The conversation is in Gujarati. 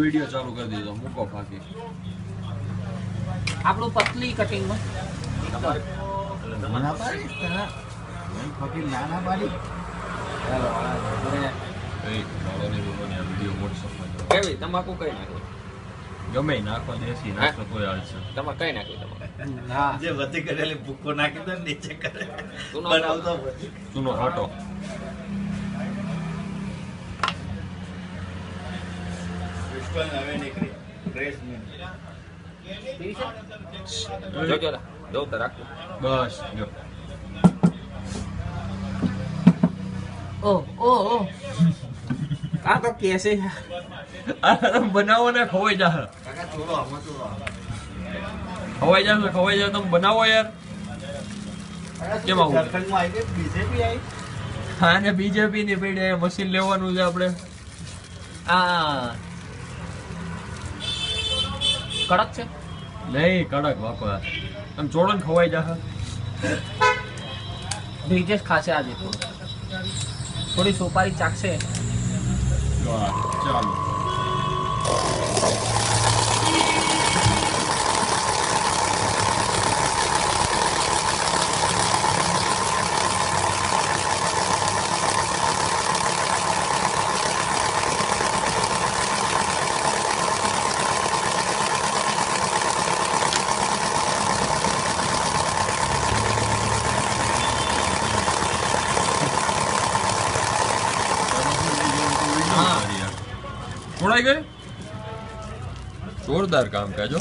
વિડિયો ચાલુ કરી દીધો મૂકો ફાકી આપણું પતલી કટિંગમાં ના પાડી તને ફકીર ના પાડી ચાલો એ બાળોની બોલોની આ વિડિયો WhatsApp માં કેવી તમાકુ કઈ નાખો ગમે નાખો દેશી નાખો તોય હાલશે તમારે કઈ નાખી તમારે હા જે વધી કરેલી ભૂકો નાખી દો નીચે કરે ચૂનો બનાવતો ચૂનો હાટો વિશ્વાસ હવે નીકળી ફ્રેશ મે જોજો લા દો તો રાખો બસ જો ઓ આ તો કેસે આ બનાવો ને ખવાઈ જા કાકા ચોરો આમાં ચોરો ખવાઈ જા તમે બનાવો યાર કેમ આવું? ઝારખંડમાં આવી ગઈ બીજેપી આવી હા ને બીજેપી ની પેઢી મશીન લેવાનું છે આપણે આ કડક છે નહીં કડક બાપા તમે ચોળો ને ખવાઈ જા બ્રિજેશ ખાશે આજે થોડી સોપારી ચાખશે ચાલો છોડાઈ ગઈ જોરદાર કામ કાજો